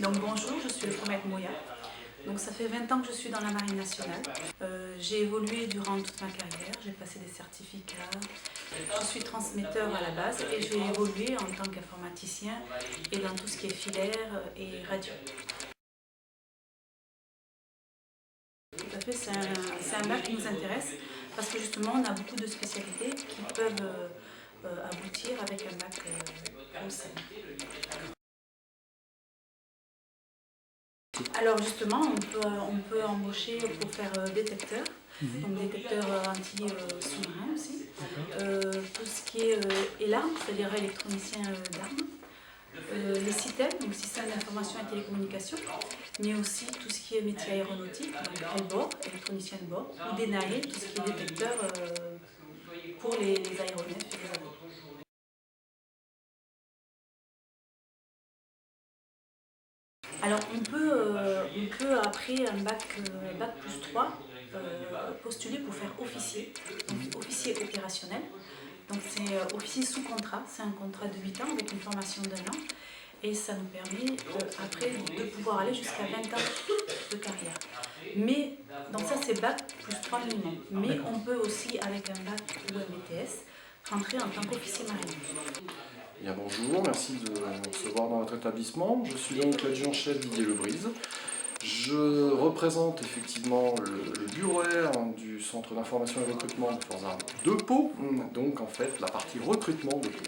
Donc bonjour, je suis le Comète Moya. Donc ça fait 20 ans que je suis dans la Marine nationale. J'ai évolué durant toute ma carrière, j'ai passé des certificats. Je suis transmetteur à la base et j'ai évolué en tant qu'informaticien et dans tout ce qui est filaire et radio. Tout à fait, c'est un bac qui nous intéresse parce que justement on a beaucoup de spécialités qui peuvent aboutir avec un bac comme ça. Alors justement, on peut embaucher pour faire détecteur, donc détecteur anti-sous-marin aussi. Tout ce qui est ELARM, c'est-à-dire électronicien d'armes. Les systèmes, donc système d'information et télécommunication, mais aussi tout ce qui est métier aéronautique, donc bord, électronicien de bord, ou des NAE, tout ce qui est détecteur pour les aéronefs et les avions. Alors on peut après un bac plus 3 postuler pour faire officier, donc officier opérationnel. Donc c'est officier sous contrat, c'est un contrat de 8 ans avec une formation d'1 an et ça nous permet après de pouvoir aller jusqu'à 20 ans de carrière. Mais, donc ça c'est bac plus 3 minimum, mais on peut aussi avec un bac ou un BTS rentrer en tant qu'officier marine. Bien, bonjour, merci de me recevoir dans votre établissement. Je suis donc l'adjudant-chef Didier Lebrise. Je représente effectivement le bureau R du Centre d'information et recrutement des forces armées de Pau, donc en fait la partie recrutement de Pau.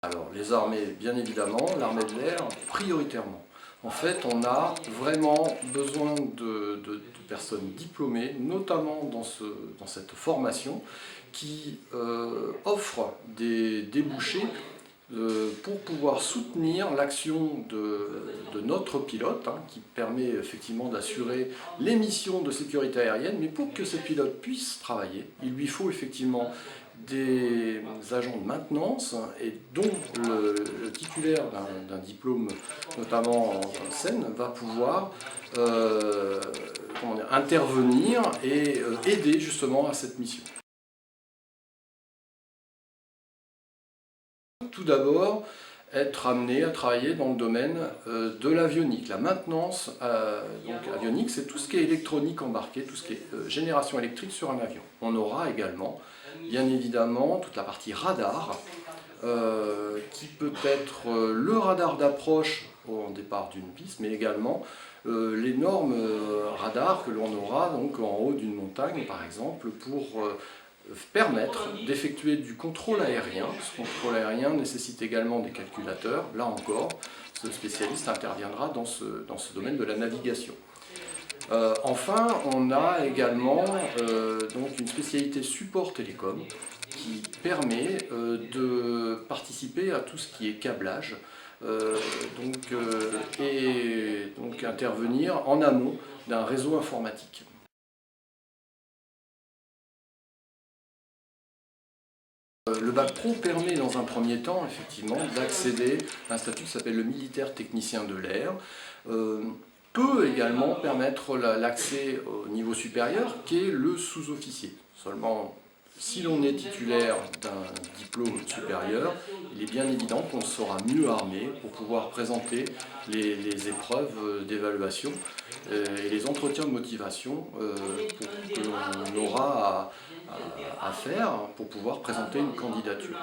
Alors les armées, bien évidemment, l'armée de l'air prioritairement. En fait, on a vraiment besoin de personnes diplômées, notamment dans cette formation, qui offre des débouchés pour pouvoir soutenir l'action de notre pilote, qui permet effectivement d'assurer les missions de sécurité aérienne, mais pour que ce pilote puisse travailler, il lui faut effectivement des agents de maintenance et dont le titulaire d'un diplôme, notamment en Seine, va pouvoir intervenir et aider justement à cette mission. Tout d'abord, être amené à travailler dans le domaine de l'avionique. La maintenance avionique, c'est tout ce qui est électronique embarqué, tout ce qui est génération électrique sur un avion. On aura également, bien évidemment, toute la partie radar, qui peut être le radar d'approche au départ d'une piste, mais également l'énorme radar que l'on aura donc en haut d'une montagne, par exemple, pour permettre d'effectuer du contrôle aérien. Ce contrôle aérien nécessite également des calculateurs. Là encore, ce spécialiste interviendra dans ce domaine de la navigation. Enfin, on a également donc une spécialité support télécom qui permet de participer à tout ce qui est câblage et donc intervenir en amont d'un réseau informatique. Le bac pro permet dans un premier temps effectivement d'accéder à un statut qui s'appelle le militaire technicien de l'air, peut également permettre l'accès au niveau supérieur qui est le sous-officier. Seulement, si l'on est titulaire d'un diplôme supérieur, il est bien évident qu'on sera mieux armé pour pouvoir présenter les épreuves d'évaluation et les entretiens de motivation que l'on aura à faire pour pouvoir présenter une candidature.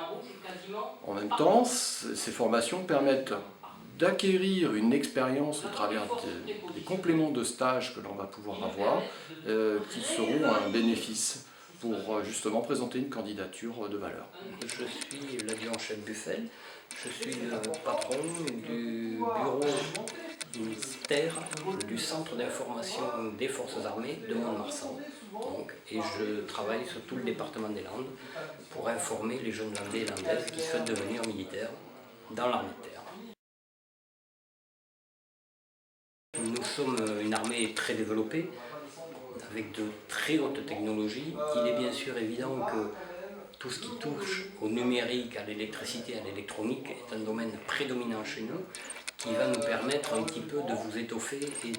En même temps, ces formations permettent d'acquérir une expérience au travers des compléments de stage que l'on va pouvoir avoir, qui seront un bénéfice pour justement présenter une candidature de valeur. Je suis l'adjudant-chef Buffel, je suis le patron du bureau ministère du Centre d'information des forces armées de Mont-de-Marsan. Et je travaille sur tout le département des Landes pour informer les jeunes Landais et Landaises qui souhaitent devenir militaires dans l'armée de terre. Nous sommes une armée très développée, avec de très hautes technologies. Il est bien sûr évident que tout ce qui touche au numérique, à l'électricité, à l'électronique est un domaine prédominant chez nous, qui va nous permettre un petit peu de vous étoffer et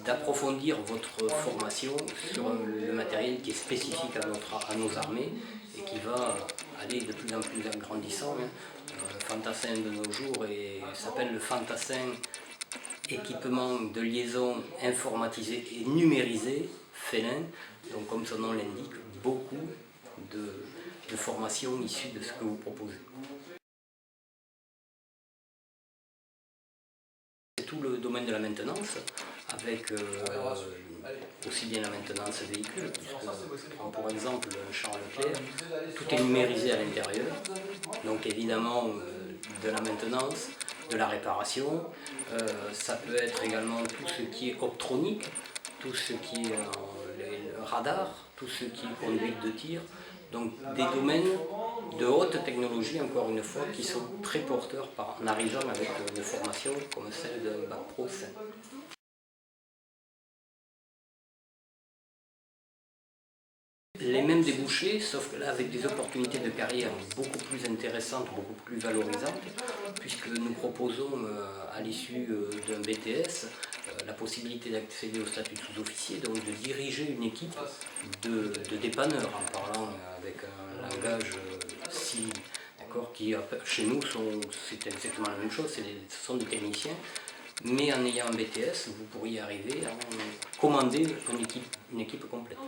d'approfondir votre formation sur le matériel qui est spécifique à nos armées et qui va aller de plus en plus grandissant. Le fantassin de nos jours s'appelle le fantassin équipement de liaison informatisé et numérisé, FELIN. Donc comme son nom l'indique, beaucoup de formations issues de ce que vous proposez. C'est tout le domaine de la maintenance, avec aussi bien la maintenance véhicule, puisque pour exemple un Charles Leclerc, tout est numérisé à l'intérieur, donc évidemment de la maintenance, de la réparation, ça peut être également tout ce qui est optronique, tout ce qui est le radar, tout ce qui est conduite de tir, donc des domaines de haute technologie, encore une fois, qui sont très porteurs en arrivant avec une formation comme celle d'un Bac Pro 5. Les mêmes débouchés, sauf que là avec des opportunités de carrière beaucoup plus intéressantes, beaucoup plus valorisantes, puisque nous proposons à l'issue d'un BTS la possibilité d'accéder au statut de sous-officier, donc de diriger une équipe de dépanneurs, en parlant avec un langage civil, qui chez nous c'est exactement la même chose, ce sont des techniciens, mais en ayant un BTS, vous pourriez arriver à commander une équipe complète.